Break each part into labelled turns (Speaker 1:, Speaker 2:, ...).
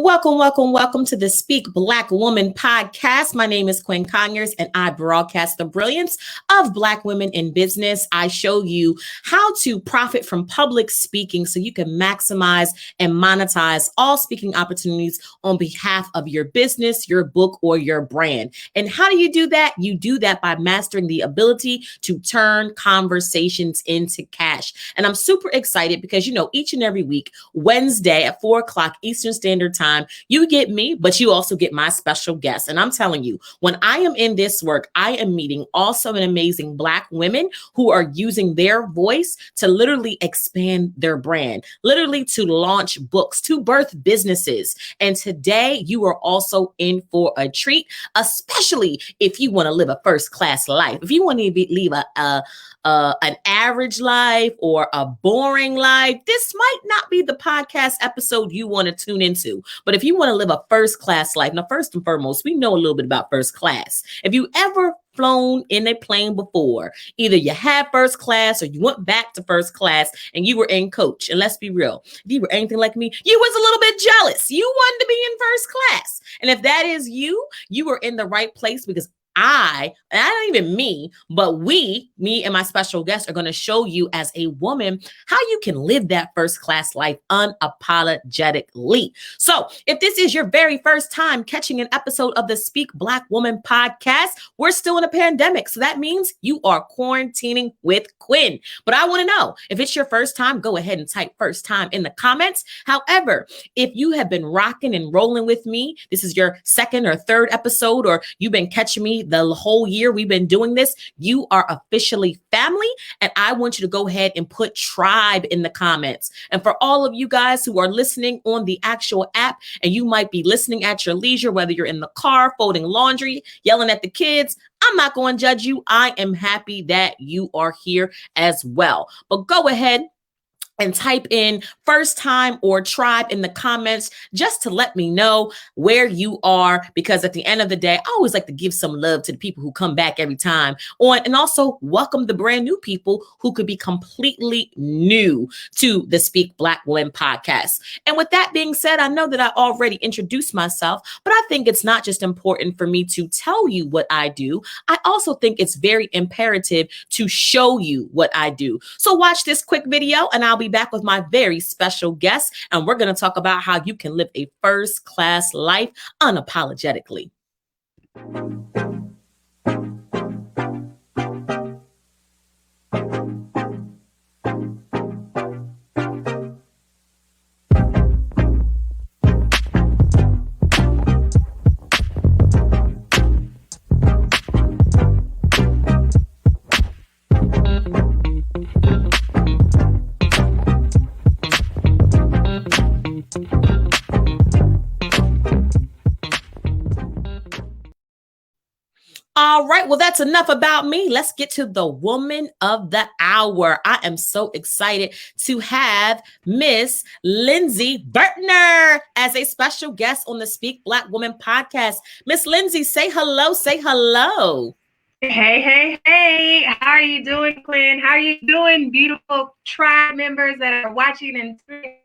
Speaker 1: Welcome to the Speak Black Woman podcast. My name is Quinn Conyers, and I broadcast the brilliance of Black women in business. I show you how to profit from public speaking so you can maximize and monetize all speaking opportunities on behalf of your business, your book, or your brand. And how do you do that? You do that by mastering the ability to turn conversations into cash. And I'm super excited because, each and every week, Wednesday at 4 o'clock Eastern Standard Time, you get me, but you also get my special guests. And I'm telling you, when I am in this work, I am meeting awesome and amazing Black women who are using their voice to literally expand their brand, literally to launch books, to birth businesses. And today you are also in for a treat, especially if you want to live a first class life. If you want to leave an average life or a boring life, this might not be the podcast episode you want to tune into. But if you want to live a first class life, now, first and foremost, we know a little bit about first class. If you ever flown in a plane before, either you had first class or you went back to first class and you were in coach. And let's be real, if you were anything like me, you was a little bit jealous. You wanted to be in first class. And if that is you, you were in the right place, because I don't even me, but me and my special guest are going to show you as a woman how you can live that first class life unapologetically. So if this is your very first time catching an episode of the Speak Black Woman podcast, we're still in a pandemic. So that means you are quarantining with Quinn. But I want to know, if it's your first time, go ahead and type first time in the comments. However, if you have been rocking and rolling with me, this is your second or third episode, or you've been catching me the whole year we've been doing this, you are officially family. And I want you to go ahead and put tribe in the comments. And for all of you guys who are listening on the actual app, and you might be listening at your leisure, whether you're in the car, folding laundry, yelling at the kids, I'm not going to judge you. I am happy that you are here as well. But go ahead and type in first time or tribe in the comments just to let me know where you are, because at the end of the day, I always like to give some love to the people who come back every time on, and also welcome the brand new people who could be completely new to the Speak Black Women podcast. And with that being said, I know that I already introduced myself, but I think it's not just important for me to tell you what I do. I also think it's very imperative to show you what I do. So watch this quick video and I'll be back with my very special guest, and we're going to talk about how you can live a first class life unapologetically. All right, well, that's enough about me. Let's get to the woman of the hour. I am so excited to have Miss Lindsey Vertner as a special guest on the Speak Black Woman podcast. Miss Lindsey, say hello, say hello.
Speaker 2: Hey. How are you doing, Quinn? How are you doing, beautiful tribe members that are watching and tuning?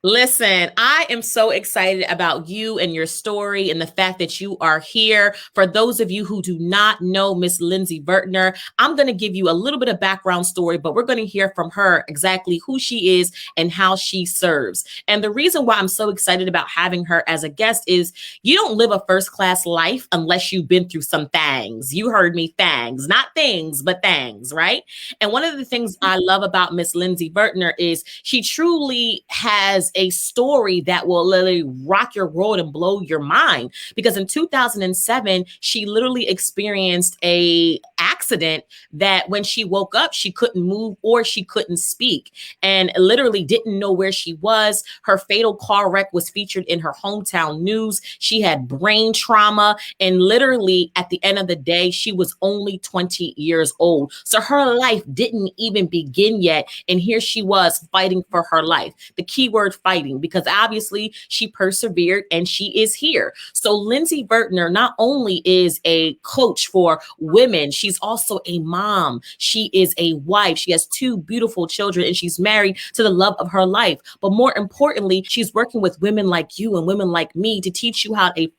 Speaker 1: Listen, I am so excited about you and your story and the fact that you are here. For those of you who do not know Miss Lindsey Vertner, I'm going to give you a little bit of background story, but we're going to hear from her exactly who she is and how she serves. And the reason why I'm so excited about having her as a guest is you don't live a first class life unless you've been through some things. You heard me, things, not things, but things, right? And one of the things I love about Miss Lindsey Vertner is she truly has a story that will literally rock your world and blow your mind. Because in 2007, she literally experienced a accident that when she woke up, she couldn't move or she couldn't speak, and literally didn't know where she was. Her fatal car wreck was featured in her hometown news. She had brain trauma, and literally at the end of the day, she was only 20 years old. So her life didn't even begin yet. And here she was fighting for her life. The key word worth fighting, because obviously she persevered and she is here. So Lindsey Vertner not only is a coach for women, she's also a mom. She is a wife. She has 2 beautiful children and she's married to the love of her life. But more importantly, she's working with women like you and women like me to teach you how to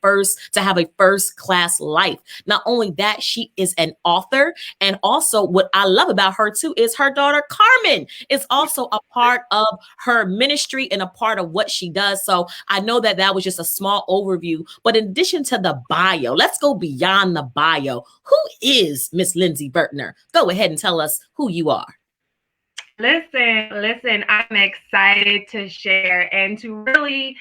Speaker 1: have a first class life. Not only that, she is an author. And also what I love about her too is her daughter Carmen is also a part of her ministry and a part of what she does. So I know that that was just a small overview, but in addition to the bio, let's go beyond the bio. Who is Miss Lindsey Vertner? Go ahead and tell us who you are.
Speaker 2: Listen, I'm excited to share and to really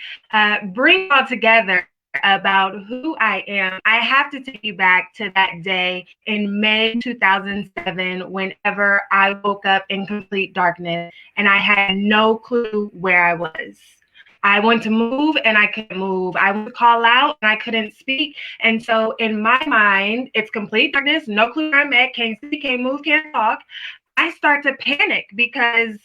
Speaker 2: bring all together about who I am. I have to take you back to that day in May 2007, whenever I woke up in complete darkness and I had no clue where I was. I wanted to move and I couldn't move. I would call out and I couldn't speak. And so in my mind, it's complete darkness, no clue where I'm at, can't see, can't move, can't talk. I start to panic because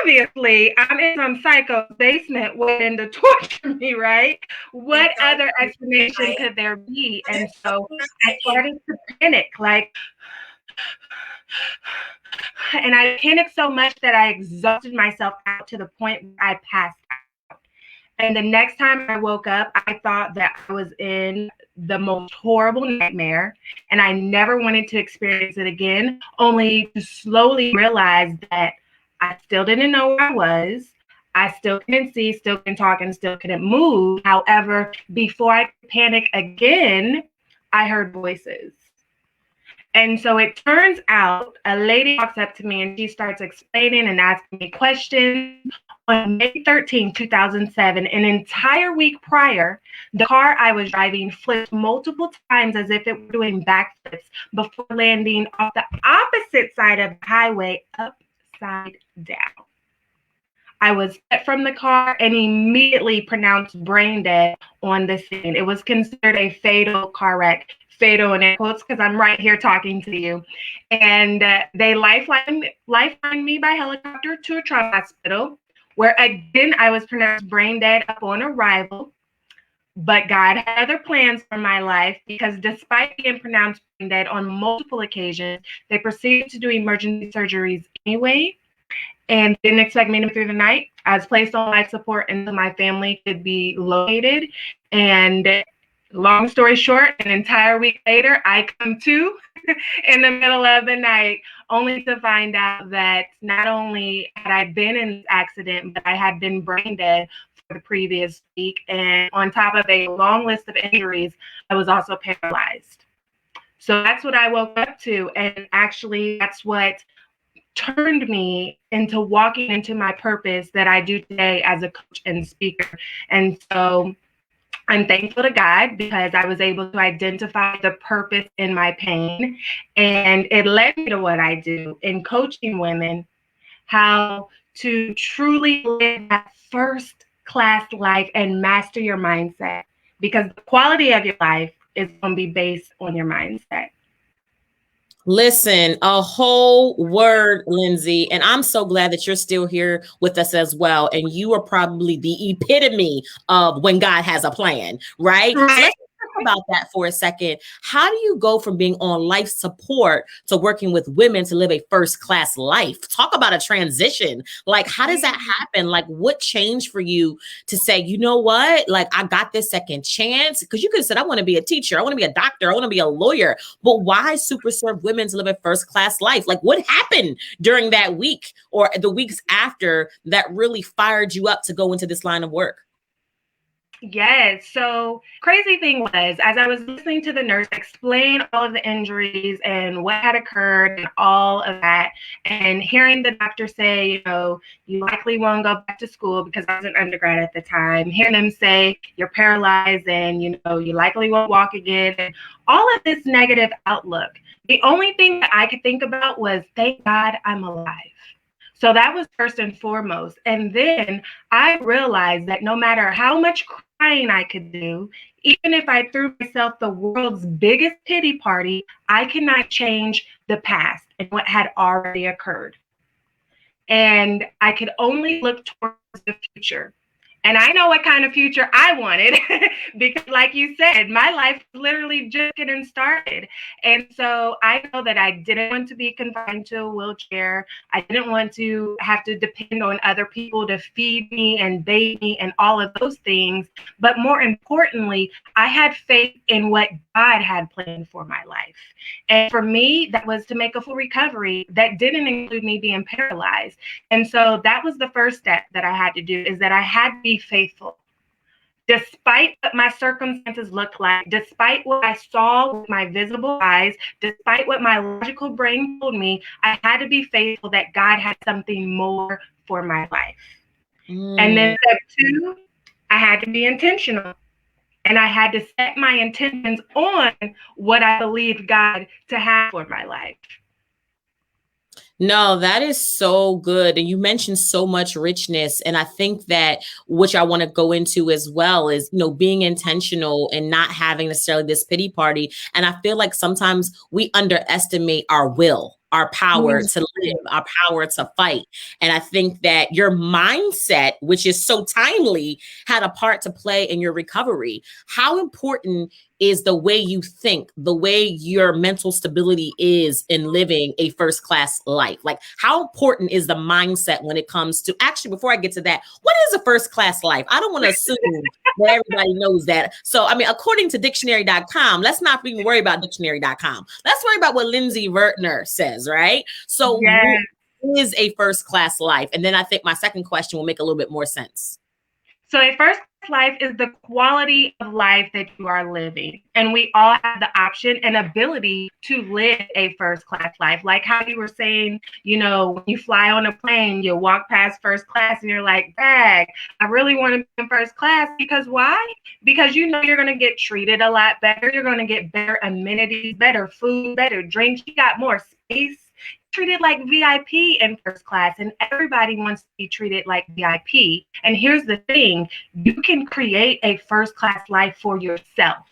Speaker 2: obviously I'm in some psycho basement waiting to torture me, right? What other explanation could there be? And so I started to panic, and I panicked so much that I exhausted myself out to the point where I passed out. And the next time I woke up, I thought that I was in the most horrible nightmare and I never wanted to experience it again, only to slowly realize that I still didn't know where I was. I still couldn't see, still couldn't talk, and still couldn't move. However, before I could panic again, I heard voices. And so it turns out a lady walks up to me and she starts explaining and asking me questions. On May 13, 2007, an entire week prior, the car I was driving flipped multiple times as if it were doing backflips before landing off the opposite side of the highway upside down. I was set from the car and immediately pronounced brain dead on the scene. It was considered a fatal car wreck. Fatal in air quotes because I'm right here talking to you. And they lifelined me by helicopter to a trauma hospital, where again I was pronounced brain dead upon arrival. But God had other plans for my life, because despite being pronounced brain dead on multiple occasions, they proceeded to do emergency surgeries anyway and didn't expect me to make it through the night. I was placed on life support until my family could be located. And long story short, an entire week later, I come to in the middle of the night, only to find out that not only had I been in this accident, but I had been brain dead for the previous week. And on top of a long list of injuries, I was also paralyzed. So that's what I woke up to. And actually, that's what turned me into walking into my purpose that I do today as a coach and speaker. And so I'm thankful to God because I was able to identify the purpose in my pain, and it led me to what I do in coaching women, how to truly live that first class life and master your mindset, because the quality of your life is going to be based on your mindset.
Speaker 1: Listen, a whole word, Lindsey. And I'm so glad that you're still here with us as well. And you are probably the epitome of when God has a plan, right? So let's talk about that for a second. How do you go from being on life support to working with women to live a first class life? Talk about a transition. Like, how does that happen? Like, what changed for you to say, you know what? Like, I got this second chance? Because you could have said, I want to be a teacher. I want to be a doctor. I want to be a lawyer. But why super serve women to live a first class life? Like, what happened during that week or the weeks after that really fired you up to go into this line of work?
Speaker 2: Yes. So crazy thing was, as I was listening to the nurse explain all of the injuries and what had occurred and all of that, and hearing the doctor say, you know, you likely won't go back to school, because I was an undergrad at the time, hearing them say you're paralyzed and, you know, you likely won't walk again, and all of this negative outlook. The only thing that I could think about was, thank God I'm alive. So that was first and foremost. And then I realized that no matter how much crying I could do, even if I threw myself the world's biggest pity party, I cannot change the past and what had already occurred. and I could only look towards the future. And I know what kind of future I wanted because, like you said, my life was literally just getting started. And so I know that I didn't want to be confined to a wheelchair. I didn't want to have to depend on other people to feed me and bathe me and all of those things. But more importantly, I had faith in what God had planned for my life. And for me, that was to make a full recovery. That didn't include me being paralyzed. And so that was the first step that I had to do, is that I had to be faithful. Despite what my circumstances looked like, despite what I saw with my visible eyes, despite what my logical brain told me, I had to be faithful that God had something more for my life. And then step two, I had to be intentional. And I had to set my intentions on what I believed God to have for my life.
Speaker 1: No, that is so good. And you mentioned so much richness. And I think that, which I want to go into as well, is, being intentional and not having necessarily this pity party. And I feel like sometimes we underestimate our will, our power to live, our power to fight. And I think that your mindset, which is so timely, had a part to play in your recovery. How important is the way you think, the way your mental stability is in living a first class life? Like, how important is the mindset when it comes to, actually, before I get to that, what is a first class life? I don't want to assume that everybody knows that. So, according to dictionary.com, let's not even worry about dictionary.com. Let's worry about what Lindsey Vertner says, right? So,
Speaker 2: yes.
Speaker 1: What is a first class life? And then I think my second question will make a little bit more sense.
Speaker 2: So a first class life is the quality of life that you are living. And we all have the option and ability to live a first class life. Like how you were saying, when you fly on a plane, you walk past first class and you're like, dang, I really want to be in first class. Because why? Because you're going to get treated a lot better. You're going to get better amenities, better food, better drinks. You got more space. Treated like VIP in first class, and everybody wants to be treated like VIP. And here's the thing, you can create a first class life for yourself.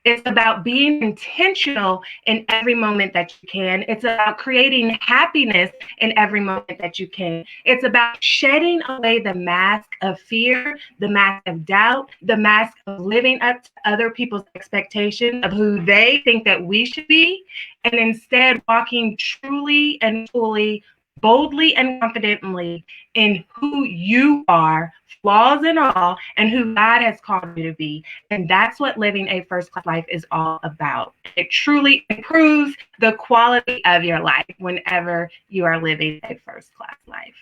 Speaker 2: It's about being intentional in every moment that you can. It's about creating happiness in every moment that you can. It's about shedding away the mask of fear, the mask of doubt, the mask of living up to other people's expectations of who they think that we should be, and instead walking truly and fully, boldly and confidently in who you are, flaws and all, and who God has called you to be. And that's what living a first class life is all about. It truly improves the quality of your life whenever you are living a first class life.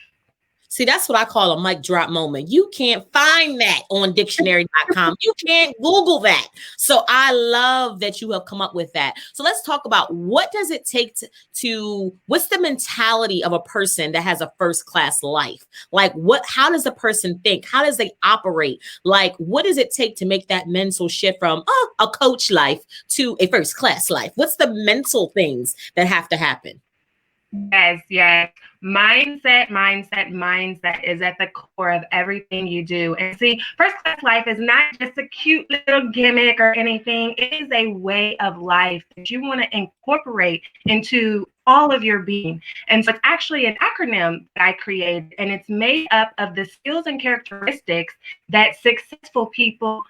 Speaker 1: See, that's what I call a mic drop moment. You can't find that on dictionary.com. You can't Google that. So I love that you have come up with that. So let's talk about, what does it take to what's the mentality of a person that has a first class life? Like, how does a person think? How does they operate? Like, what does it take to make that mental shift from a coach life to a first class life? What's the mental things that have to happen?
Speaker 2: Yes. Mindset is at the core of everything you do. And see, first class life is not just a cute little gimmick or anything. It is a way of life that you want to incorporate into all of your being. And so it's actually an acronym that I created, and it's made up of the skills and characteristics that successful people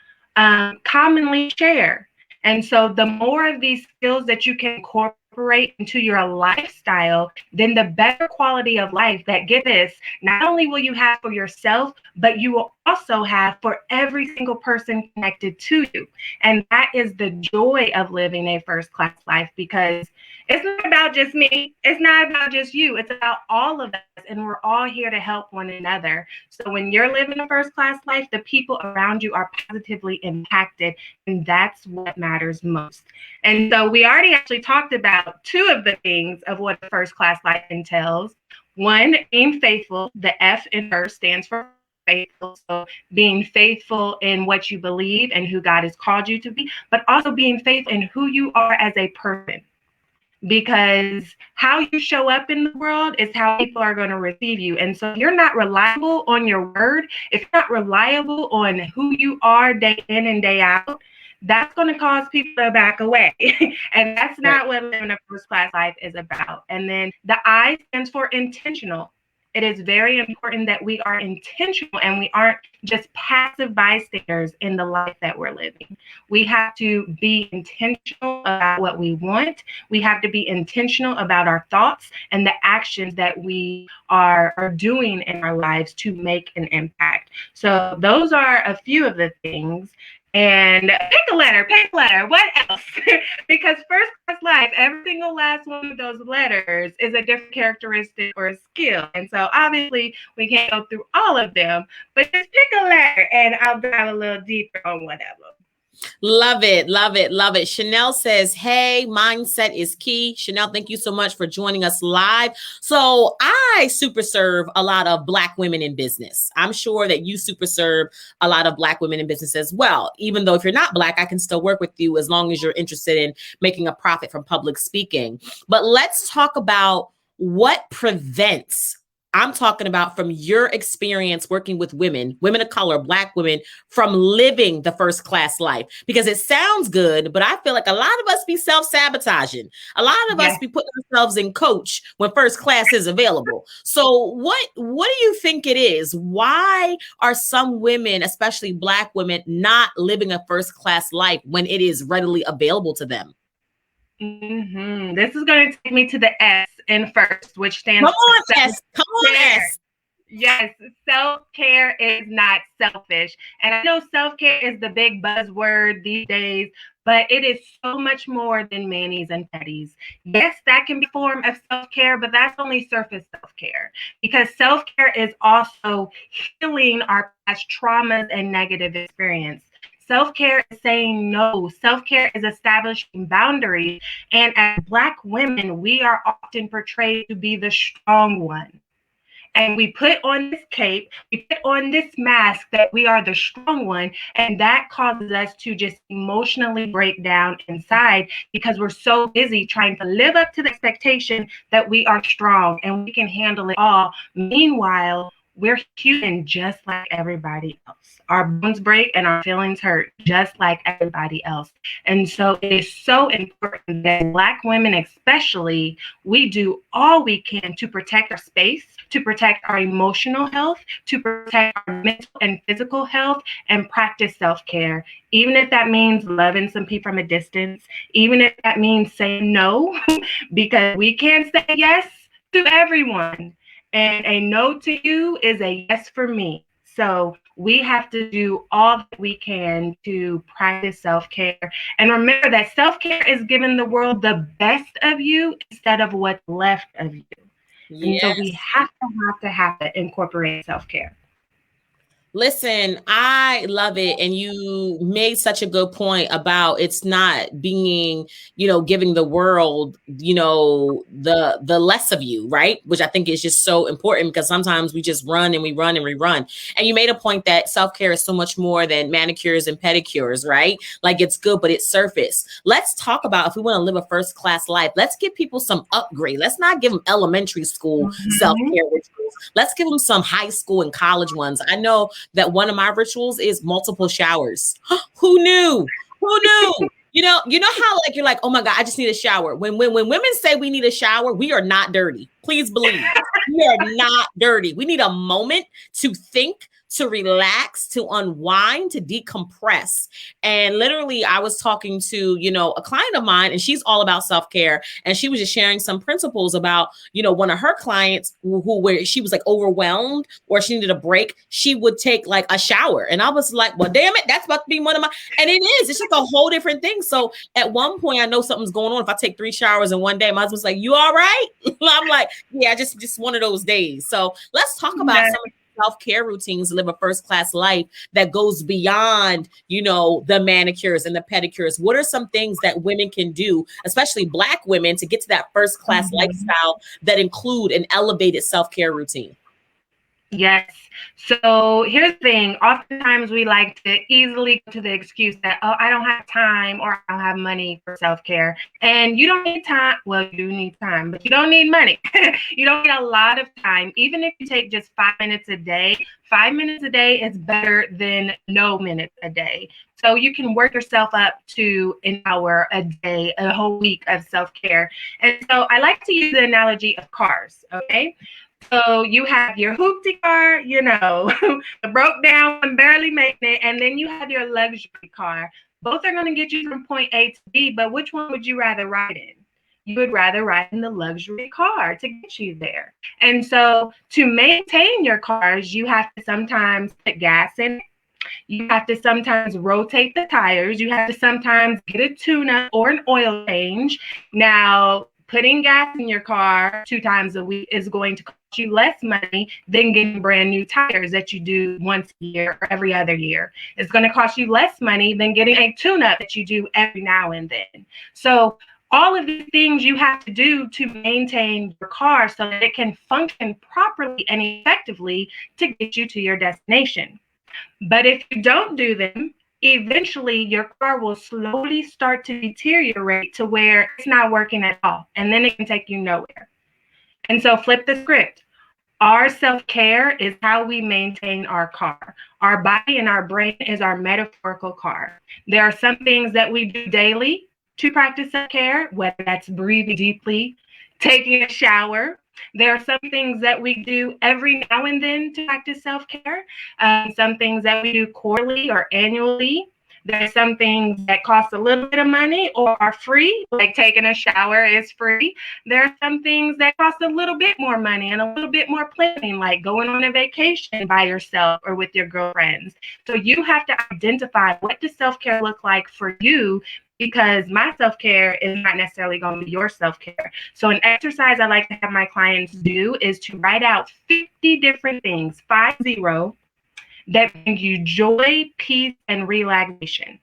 Speaker 2: commonly share. And so the more of these skills that you can incorporate into your lifestyle, then the better quality of life that, get this, not only will you have for yourself, but you will also have for every single person connected to you. And that is the joy of living a first class life, because it's not about just me. It's not about just you. It's about all of us. And we're all here to help one another. So when you're living a first class life, the people around you are positively impacted. And that's what matters most. And so we already actually talked about two of the things of what a first class life entails. One, being faithful. The F in first stands for faithful. So being faithful in what you believe and who God has called you to be, but also being faithful in who you are as a person. Because how you show up in the world is how people are going to receive you. And so if you're not reliable on your word, if you're not reliable on who you are day in and day out, that's going to cause people to back away. And that's not what living a first class life is about. And then the I stands for intentional. it is very important that we are intentional and we aren't just passive bystanders in the life that we're living. We have to be intentional about what we want. We have to be intentional about our thoughts and the actions that we are doing in our lives to make an impact. So those are a few of the things. And pick a letter. What else? Because first class life, every single last one of those letters is a different characteristic or a skill. And so obviously we can't go through all of them, but just pick a letter and I'll dive a little deeper on one of them.
Speaker 1: Love it. Love it. Love it. Chanel says, hey, mindset is key. Chanel, thank you so much for joining us live. So I super serve a lot of Black women in business. I'm sure that you super serve a lot of Black women in business as well. Even though if you're not Black, I can still work with you as long as you're interested in making a profit from public speaking. But let's talk about what prevents. I'm talking about from your experience working with women of color, Black women, from living the first class life, because it sounds good, but I feel like a lot of us be self-sabotaging. A lot of us be putting ourselves in coach when first class is available. So what do you think it is? Why are some women, especially Black women, not living a first class life when it is readily available to them?
Speaker 2: This is going to take me to the S in first, which stands
Speaker 1: for S. Come on, S.
Speaker 2: Yes, self-care is not selfish. And I know self-care is the big buzzword these days, but it is so much more than manis and petties. Yes, that can be a form of self-care, but that's only surface self-care, because self-care is also healing our past traumas and negative experience. Self-care is saying no. Self-care is establishing boundaries. And as Black women, we are often portrayed to be the strong one. And we put on this cape, we put on this mask that we are the strong one. And that causes us to just emotionally break down inside, because we're so busy trying to live up to the expectation that we are strong and we can handle it all. Meanwhile, we're human just like everybody else. Our bones break and our feelings hurt just like everybody else. And so it is so important that Black women especially, we do all we can to protect our space, to protect our emotional health, to protect our mental and physical health, and practice self-care. Even if that means loving some people from a distance, even if that means saying no, because we can't say yes to everyone. And a no to you is a yes for me. So we have to do all that we can to practice self-care. And remember that self-care is giving the world the best of you instead of what's left of you. Yes. And so we have to incorporate self-care.
Speaker 1: Listen, I love it. And you made such a good point about it's not being, giving the world, the less of you, right? Which I think is just so important, because sometimes we just run and we run and we run. And you made a point that self-care is so much more than manicures and pedicures, right? Like it's good, but it's surface. Let's talk about, if we want to live a first class life, let's give people some upgrade. Let's not give them elementary school self-care rituals. Let's give them some high school and college ones. I know that one of my rituals is multiple showers. Who knew? You know how like you're like, oh my God, I just need a shower. When women say we need a shower, we are not dirty. Please believe we are not dirty. We need a moment to think, to relax, to unwind, to decompress. And literally, I was talking to, a client of mine, and she's all about self-care. And she was just sharing some principles about, one of her clients where she was like overwhelmed or she needed a break. She would take like a shower. And I was like, well, damn it, that's about to be one of my, and it is, it's just a whole different thing. So at one point, I know something's going on. If I take 3 showers in one day, my husband's like, you all right? I'm like, yeah, just one of those days. So let's talk about some of self-care routines to live a first class life that goes beyond, the manicures and the pedicures. What are some things that women can do, especially Black women, to get to that first class lifestyle that include an elevated self-care routine?
Speaker 2: Yes. So here's the thing. Oftentimes we like to easily go to the excuse that, oh, I don't have time or I don't have money for self-care. And you don't need time. Well, you do need time, but you don't need money. You don't need a lot of time. Even if you take just 5 minutes a day, 5 minutes a day is better than no minutes a day. So you can work yourself up to an hour a day, a whole week of self-care. And so I like to use the analogy of cars, okay? So you have your hoopty car, the broke down and barely making it, and then you have your luxury car. Both are going to get you from point A to B, but which one would you rather ride in? You would rather ride in the luxury car to get you there. And so to maintain your cars, you have to sometimes put gas in it. You have to sometimes rotate the tires. You have to sometimes get a tune-up or an oil change. Now, putting gas in your car 2 times a week is going to cost you less money than getting brand new tires that you do once a year or every other year. It's going to cost you less money than getting a tune-up that you do every now and then. So all of these things you have to do to maintain your car so that it can function properly and effectively to get you to your destination. But if you don't do them, eventually your car will slowly start to deteriorate to where it's not working at all. And then it can take you nowhere. And so flip the script. Our self-care is how we maintain our car. Our body and our brain is our metaphorical car. There are some things that we do daily to practice self-care, whether that's breathing deeply, taking a shower. There are some things that we do every now and then to practice self-care. Some things that we do quarterly or annually. There are some things that cost a little bit of money or are free, like taking a shower is free. There are some things that cost a little bit more money and a little bit more planning, like going on a vacation by yourself or with your girlfriends. So you have to identify, what does self-care look like for you? Because my self-care is not necessarily going to be your self-care. So an exercise I like to have my clients do is to write out 50 different things, 50, that bring you joy, peace, and relaxation.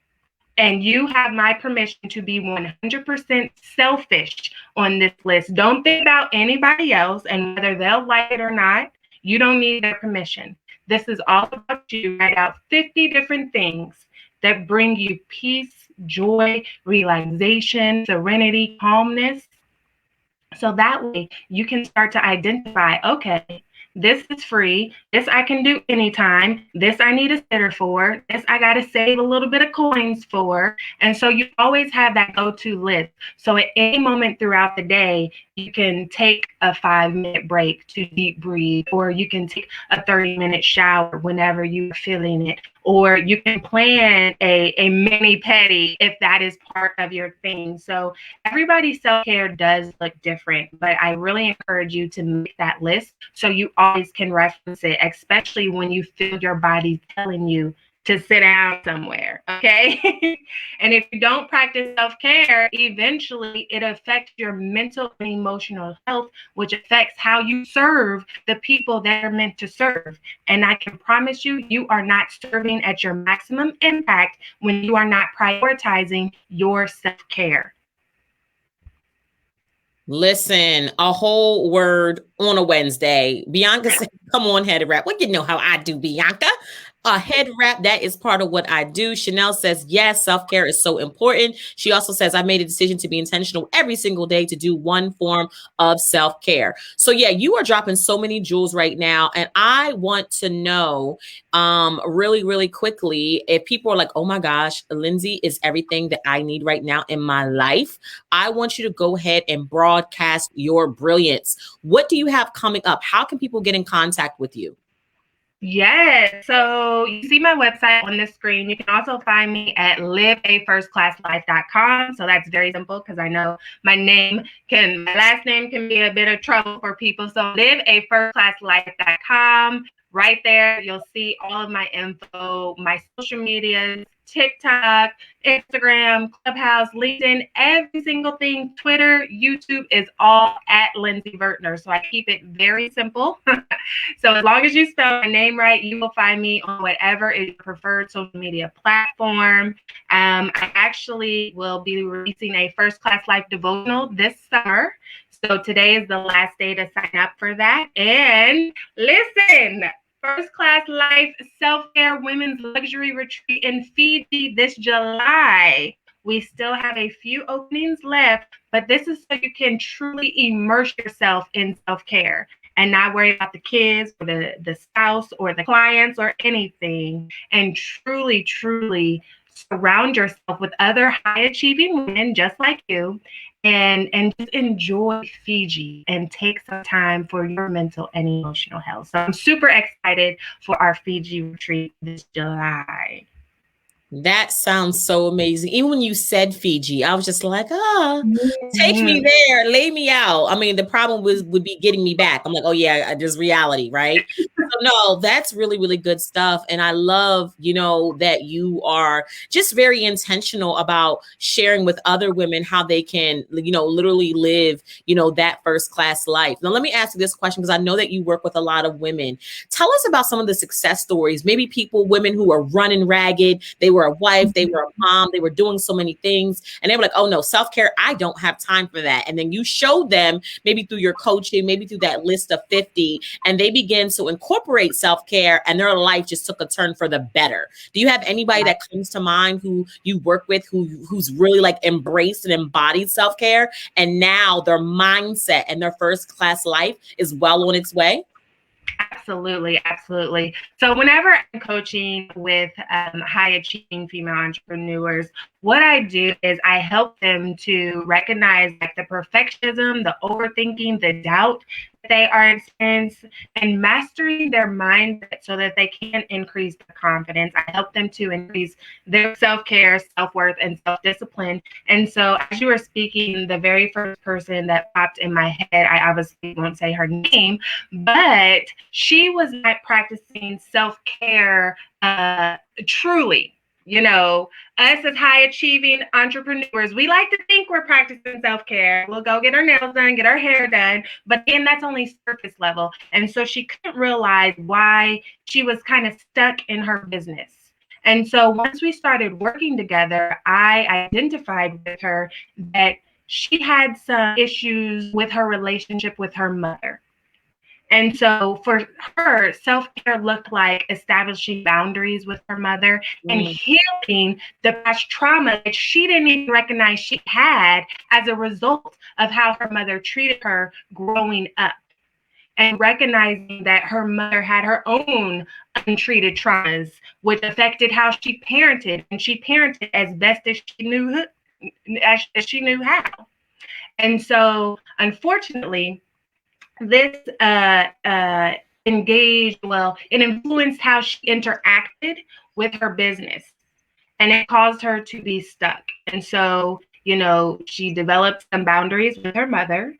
Speaker 2: And you have my permission to be 100% selfish on this list. Don't think about anybody else and whether they'll like it or not. You don't need their permission. This is all about you. Write out 50 different things that bring you peace, joy, relaxation, serenity, calmness. So that way you can start to identify, okay, this is free. This I can do anytime. This I need a sitter for. This I got to save a little bit of coins for. And so you always have that go-to list. So at any moment throughout the day, you can take a 5-minute break to deep breathe, or you can take a 30-minute shower whenever you're feeling it, or you can plan a mini pedi if that is part of your thing. So everybody's self-care does look different, but I really encourage you to make that list so you always can reference it, especially when you feel your body telling you to sit down somewhere, okay? And if you don't practice self-care, eventually it affects your mental and emotional health, which affects how you serve the people that are meant to serve. And I can promise you, you are not serving at your maximum impact when you are not prioritizing your self-care.
Speaker 1: Listen, a whole word on a Wednesday. Bianca said, come on, head wrap. Well, you know how I do, Bianca. A head wrap, that is part of what I do. Chanel says, yes, self-care is so important. She also says, I made a decision to be intentional every single day to do one form of self-care. So yeah, you are dropping so many jewels right now. And I want to know really, really quickly, if people are like, oh my gosh, Lindsey is everything that I need right now in my life. I want you to go ahead and broadcast your brilliance. What do you have coming up? How can people get in contact with you?
Speaker 2: Yes. So you see my website on the screen. You can also find me at liveafirstclasslife.com. So that's very simple because I know my last name can be a bit of trouble for people. So liveafirstclasslife.com. Right there, you'll see all of my info, my social media, TikTok, Instagram, Clubhouse, LinkedIn, every single thing, Twitter, YouTube is all at Lindsey Vertner. So I keep it very simple. So as long as you spell my name right, you will find me on whatever is your preferred social media platform. I actually will be releasing a First Class Life devotional this summer. So today is the last day to sign up for that. And listen, First Class Life Self-Care Women's Luxury Retreat in Fiji this July. We still have a few openings left, but this is so you can truly immerse yourself in self-care and not worry about the kids or the spouse or the clients or anything, and truly, truly surround yourself with other high achieving women just like you, and just enjoy Fiji and take some time for your mental and emotional health. So I'm super excited for our Fiji retreat this July.
Speaker 1: That sounds so amazing. Even when you said Fiji, I was just like, take me there, lay me out. I mean, the problem would be getting me back. I'm like, oh yeah, there's reality, right? So no, that's really, really good stuff. And I love, that you are just very intentional about sharing with other women how they can, literally live, that first class life. Now, let me ask you this question, because I know that you work with a lot of women. Tell us about some of the success stories, maybe women who are running ragged. They were a wife, they were a mom, they were doing so many things, and they were like, oh no, self-care, I don't have time for that. And then you showed them, maybe through your coaching, maybe through that list of 50, and they began to incorporate self-care, and their life just took a turn for the better. Do you have anybody that comes to mind who you work with who's really like embraced and embodied self-care, and now their mindset and their first class life is well on its way?
Speaker 2: Absolutely. Absolutely. So whenever I'm coaching with high achieving female entrepreneurs, what I do is I help them to recognize like the perfectionism, the overthinking, the doubt that they are experiencing, and mastering their mindset so that they can increase their confidence. I help them to increase their self-care, self-worth, and self-discipline. And so as you were speaking, the very first person that popped in my head, I obviously won't say her name, but she was not practicing self-care truly. Us as high achieving entrepreneurs, we like to think we're practicing self-care. We'll go get our nails done, get our hair done, but again, that's only surface level. And so she couldn't realize why she was kind of stuck in her business. And so once we started working together, I identified with her that she had some issues with her relationship with her mother. And so for her, self-care looked like establishing boundaries with her mother and healing the past trauma that she didn't even recognize she had as a result of how her mother treated her growing up. And recognizing that her mother had her own untreated traumas, which affected how she parented, and she parented as best as she knew how. And so, unfortunately, this it influenced how she interacted with her business, and it caused her to be stuck. And so, she developed some boundaries with her mother.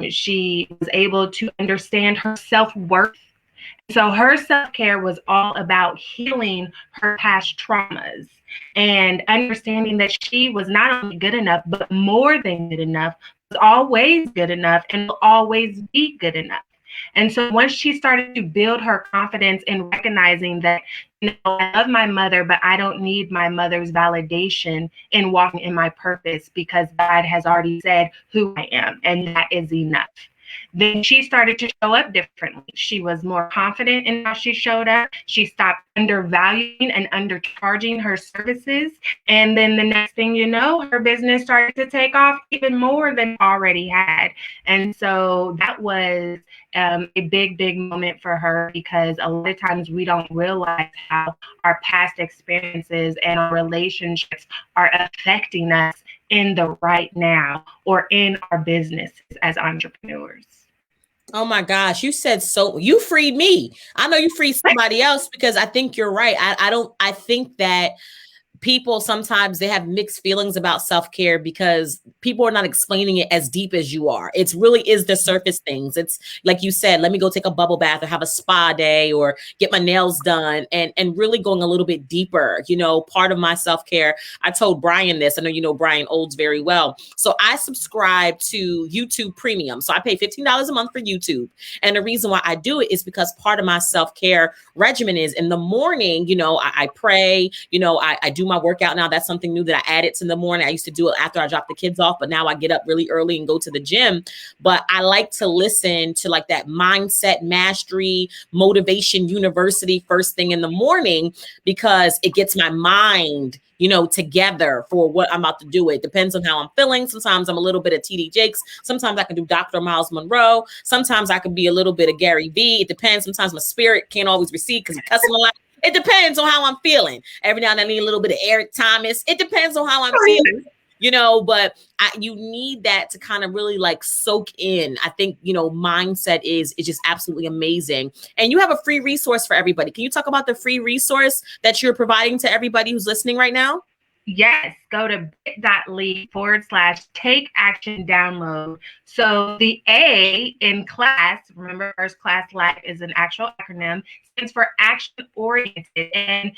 Speaker 2: She was able to understand her self-worth. So her self-care was all about healing her past traumas and understanding that she was not only good enough, but more than good enough, was always good enough, and will always be good enough. And so once she started to build her confidence in recognizing that, I love my mother, but I don't need my mother's validation in walking in my purpose, because God has already said who I am, and that is enough. Then she started to show up differently. She was more confident in how she showed up. She stopped undervaluing and undercharging her services. And then the next thing you know, her business started to take off even more than it already had. And so that was a big, big moment for her, because a lot of times we don't realize how our past experiences and our relationships are affecting us in the right now or in our businesses as entrepreneurs.
Speaker 1: Oh my gosh, you freed me. I know you freed somebody else, because I think you're right. I think that people sometimes they have mixed feelings about self-care because people are not explaining it as deep as you are. It's really is the surface things. It's like you said, let me go take a bubble bath or have a spa day or get my nails done, and really going a little bit deeper. Part of my self-care, I told Brian this. I know you know Brian Olds very well. So I subscribe to YouTube Premium. So I pay $15 a month for YouTube. And the reason why I do it is because part of my self-care regimen is in the morning, I pray, I do my workout now. That's something new that I added to the morning. I used to do it after I dropped the kids off, but now I get up really early and go to the gym. But I like to listen to like that mindset mastery, motivation university first thing in the morning, because it gets my mind, together for what I'm about to do. It depends on how I'm feeling. Sometimes I'm a little bit of TD Jakes. Sometimes I can do Dr. Miles Monroe. Sometimes I can be a little bit of Gary Vee. It depends. Sometimes my spirit can't always receive because I'm cussing a lot. It depends on how I'm feeling. Every now and then I need a little bit of Eric Thomas. It depends on how I'm feeling. But you need that to kind of really like soak in. I think, mindset is just absolutely amazing. And you have a free resource for everybody. Can you talk about the free resource that you're providing to everybody who's listening right now?
Speaker 2: Yes, go to bit.ly/take action download. So the A in class, remember first class life is an actual acronym, stands for action oriented. And,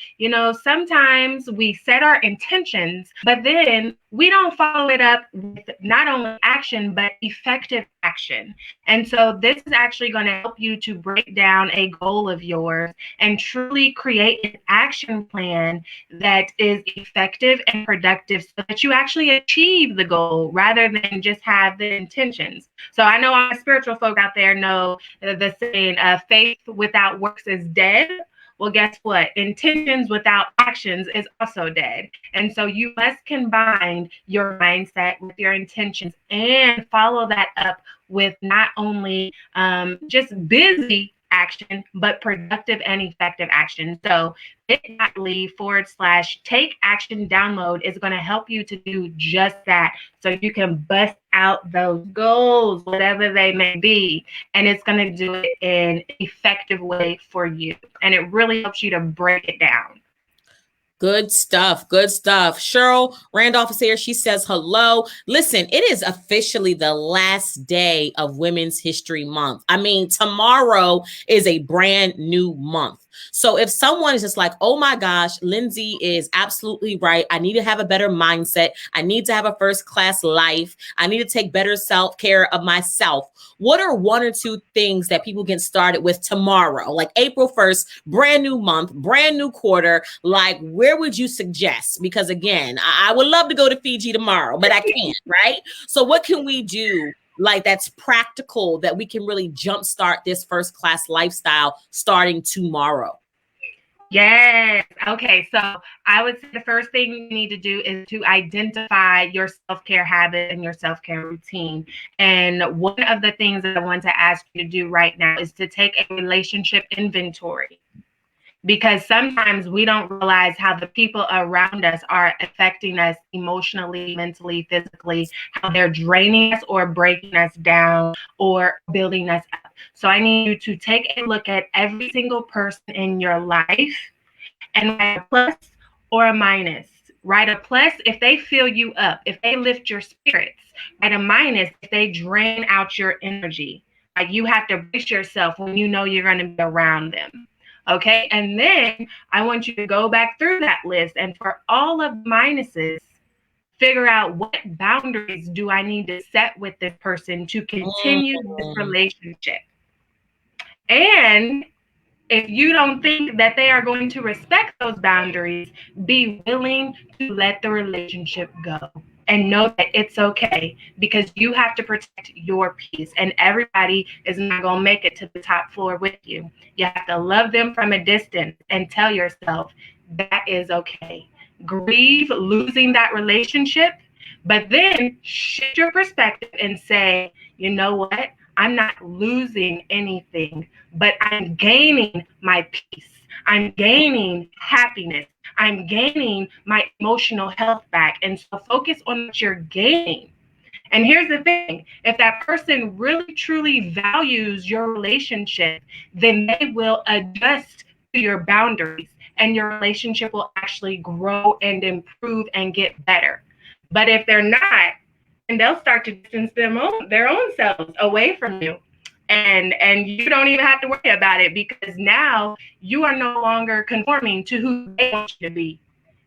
Speaker 2: sometimes we set our intentions, but then we don't follow it up with not only action, but effective action. And so this is actually going to help you to break down a goal of yours and truly create an action plan that is effective and productive so that you actually achieve the goal rather than just have the intentions. So I know all my spiritual folk out there know the saying, faith without works is dead. Well, guess what? Intentions without actions is also dead. And so you must combine your mindset with your intentions and follow that up with not only just busy action, but productive and effective action. So bit.ly/take action download is going to help you to do just that. So you can bust out those goals, whatever they may be, and it's going to do it in an effective way for you. And it really helps you to break it down.
Speaker 1: Good stuff. Good stuff. Cheryl Randolph is here. She says hello. Listen, it is officially the last day of Women's History Month. I mean, tomorrow is a brand new month. So if someone is just like, oh my gosh, Lindsey is absolutely right. I need to have a better mindset. I need to have a first class life. I need to take better self-care of myself. What are one or two things that people get started with tomorrow? Like April 1st, brand new month, brand new quarter. Like, where would you suggest? Because again, I would love to go to Fiji tomorrow, but I can't, right? So what can we do like that's practical that we can really jumpstart this first class lifestyle starting tomorrow?
Speaker 2: Yes. Okay. So I would say the first thing you need to do is to identify your self-care habit and your self-care routine. And one of the things that I want to ask you to do right now is to take a relationship inventory. Because sometimes we don't realize how the people around us are affecting us emotionally, mentally, physically, how they're draining us or breaking us down or building us up. So I need you to take a look at every single person in your life and write a plus or a minus. Write a plus if they fill you up, if they lift your spirits. Write a minus if they drain out your energy. Like you have to brace yourself when you know you're going to be around them. Okay. And then I want you to go back through that list. And for all of the minuses, figure out what boundaries do I need to set with this person to continue this relationship. And if you don't think that they are going to respect those boundaries, be willing to let the relationship go. And know that it's okay because you have to protect your peace. And everybody is not going to make it to the top floor with you. You have to love them from a distance and tell yourself that is okay. Grieve losing that relationship, but then shift your perspective and say, you know what? I'm not losing anything, but I'm gaining my peace. I'm gaining happiness. I'm gaining my emotional health back. And so focus on what you're gaining. And here's the thing, if that person really truly values your relationship, then they will adjust to your boundaries and your relationship will actually grow and improve and get better. But if they're not, then they'll start to distance their own selves away from you. And you don't even have to worry about it because now you are no longer conforming to who they want you to be.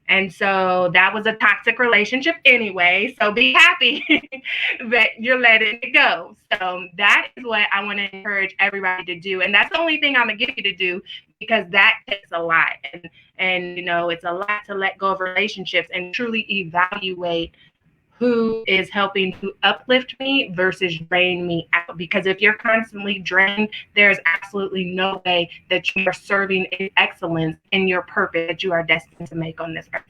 Speaker 2: And so that was a toxic relationship anyway. So be happy that you're letting it go. So that is what I want to encourage everybody to do. And that's the only thing I'm going to get you to do because that takes a lot. And it's a lot to let go of relationships and truly evaluate who is helping to uplift me versus drain me out. Because if you're constantly drained, there's absolutely no way that you are serving in excellence in your purpose that you are destined to make on this earth.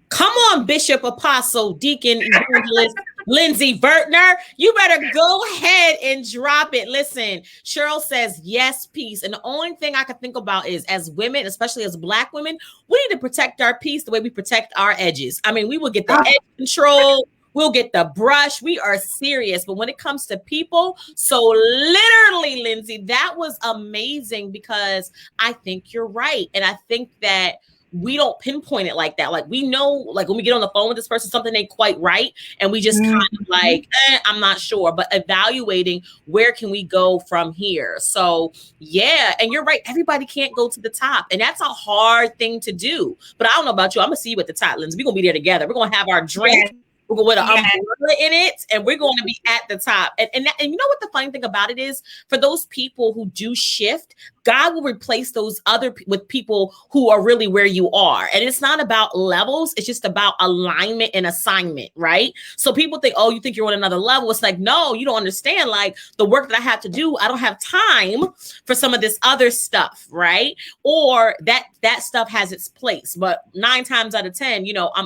Speaker 1: Come on, Bishop, Apostle, Deacon, Evangelist. Lindsey Vertner, you better go ahead and drop it. Listen, Cheryl says, yes, peace. And the only thing I can think about is as women, especially as Black women, we need to protect our peace the way we protect our edges. I mean, we will get the edge control. We'll get the brush. We are serious. But when it comes to people, so literally, Lindsey, that was amazing because I think you're right. And I think that we don't pinpoint it like that. Like we know, like when we get on the phone with this person, something ain't quite right. And we just kind of like, I'm not sure, but evaluating where can we go from here? So yeah. And you're right. Everybody can't go to the top. And that's a hard thing to do. But I don't know about you. I'm going to see you at the top, Lindsey. We're going to be there together. We're going to have our drink. Yes. We're going to put an umbrella in it, and we're going to be at the top. And you know what the funny thing about it is? For those people who do shift, God will replace those with people who are really where you are. And it's not about levels. It's just about alignment and assignment, right? So people think, oh, you think you're on another level. It's like, no, you don't understand. Like the work that I have to do, I don't have time for some of this other stuff, right? Or that stuff has its place. But 9 times out of 10, you know, I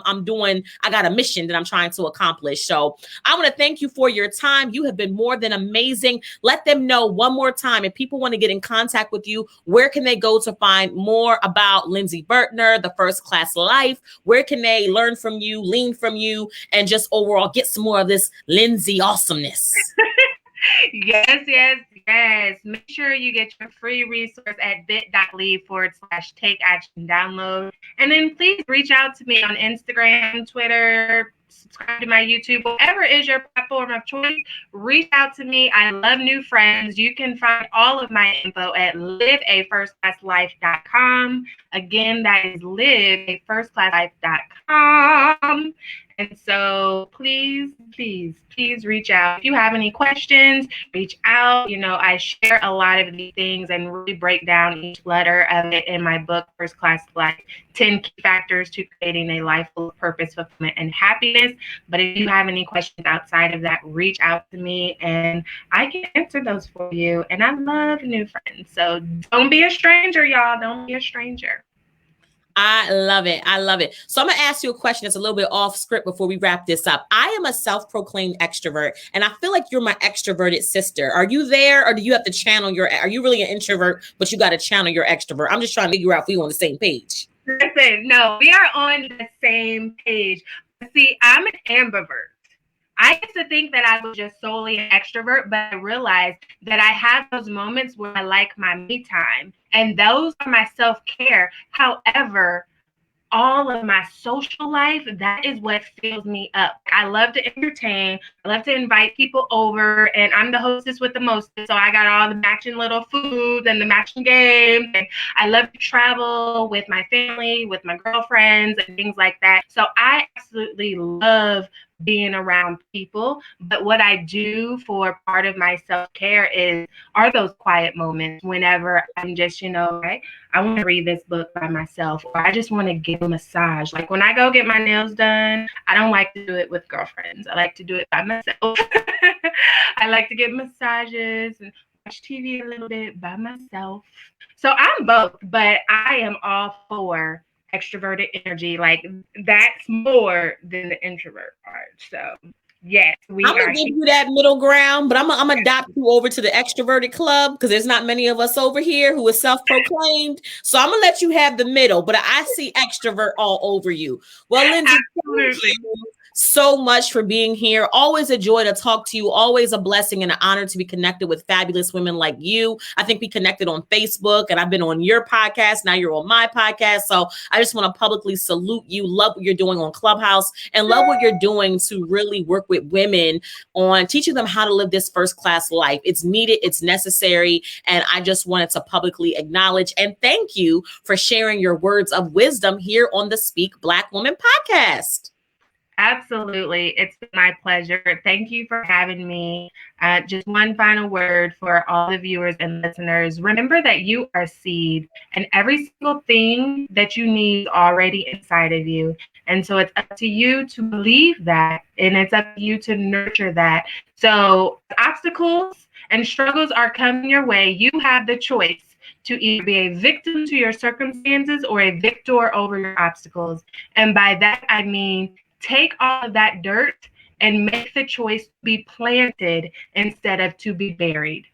Speaker 1: got a mission that I'm trying to accomplish. So I want to thank you for your time. You have been more than amazing. Let them know one more time. If people want to get in contact with you, where can they go to find more about Lindsey Vertner, the First Class Life? Where can they learn from you, lean from you, and just overall get some more of this Lindsey awesomeness?
Speaker 2: Yes. Make sure you get your free resource at bit.ly/take action download. And then please reach out to me on Instagram, Twitter, subscribe to my YouTube, whatever is your platform of choice. Reach out to me. I love new friends. You can find all of my info at liveafirstclasslife.com. Again, that is liveafirstclasslife.com. And so please reach out. If you have any questions, reach out. You know, I share a lot of these things and really break down each letter of it in my book, First Class Life, 10 Key Factors to Creating a Life Full of Purpose, Fulfillment, and Happiness. But if you have any questions outside of that, reach out to me and I can answer those for you. And I love new friends. So don't be a stranger, y'all. Don't be a stranger.
Speaker 1: I love it. So I'm going to ask you a question that's a little bit off script before we wrap this up. I am a self-proclaimed extrovert, and I feel like you're my extroverted sister. Are you there, or do you have to channel are you really an introvert, but you got to channel your extrovert? I'm just trying to figure out if we're on the same page.
Speaker 2: Listen, no, we are on the same page. See, I'm an ambivert. I used to think that I was just solely an extrovert, but I realized that I have those moments where I like my me time, and those are my self-care. However, all of my social life, that is what fills me up. I love to entertain. I love to invite people over, and I'm the hostess with the mostest. So I got all the matching little foods and the matching games. And I love to travel with my family, with my girlfriends and things like that. So I absolutely love being around people. But what I do for part of my self-care are those quiet moments whenever I'm just, right? I want to read this book by myself, or I just want to get a massage. Like when I go get my nails done, I don't like to do it with girlfriends. I like to do it by myself. I like to get massages and watch TV a little bit by myself. So I'm both, but I am all for extroverted energy. Like that's more than the introvert part. So yes,
Speaker 1: I'm gonna give you that middle ground, but I'm gonna adopt you over to the extroverted club because there's not many of us over here who is self-proclaimed. So I'm gonna let you have the middle, but I see extrovert all over you. Well, Lindsey, absolutely. So much for being here. Always a joy to talk to you. Always a blessing and an honor to be connected with fabulous women like you. I think we connected on Facebook, and I've been on your podcast. Now you're on my podcast. So I just want to publicly salute you. Love what you're doing on Clubhouse, and love what you're doing to really work with women on teaching them how to live this first class life. It's needed. It's necessary. And I just wanted to publicly acknowledge and thank you for sharing your words of wisdom here on the Speak Black Woman podcast.
Speaker 2: Absolutely. It's been my pleasure. Thank you for having me. Just one final word for all the viewers and listeners. Remember that you are seed, and every single thing that you need is already inside of you. And so it's up to you to believe that, and it's up to you to nurture that. So obstacles and struggles are coming your way. You have the choice to either be a victim to your circumstances or a victor over your obstacles. And by that, I mean, take all of that dirt and make the choice to be planted instead of to be buried.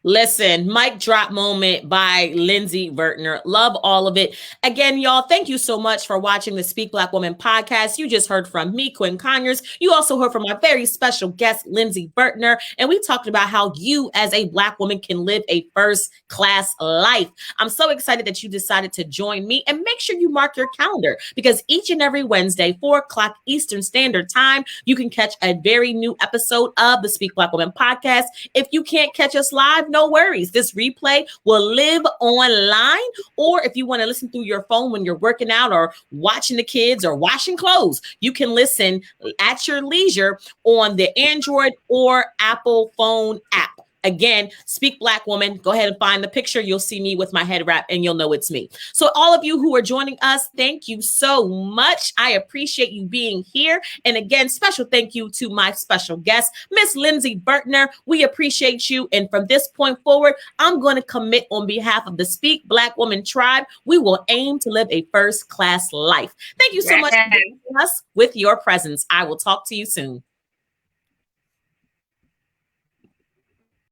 Speaker 1: Listen, mic drop moment by Lindsey Vertner. Love all of it. Again, y'all, thank you so much for watching the Speak Black Woman podcast. You just heard from me, Quinn Conyers. You also heard from my very special guest, Lindsey Vertner. And we talked about how you as a Black woman can live a first class life. I'm so excited that you decided to join me, and make sure you mark your calendar, because each and every Wednesday, 4 o'clock Eastern Standard Time, you can catch a very new episode of the Speak Black Woman podcast. If you can't catch us live, no worries. This replay will live online, or if you want to listen through your phone when you're working out or watching the kids or washing clothes, you can listen at your leisure on the Android or Apple phone app. Again, Speak Black Woman. Go ahead and find the picture. You'll see me with my head wrap and you'll know it's me. So all of you who are joining us, thank you so much. I appreciate you being here. And again, special thank you to my special guest, Miss Lindsey Vertner. We appreciate you. And from this point forward, I'm going to commit on behalf of the Speak Black Woman tribe. We will aim to live a first class life. Thank you so much for joining us with your presence. I will talk to you soon.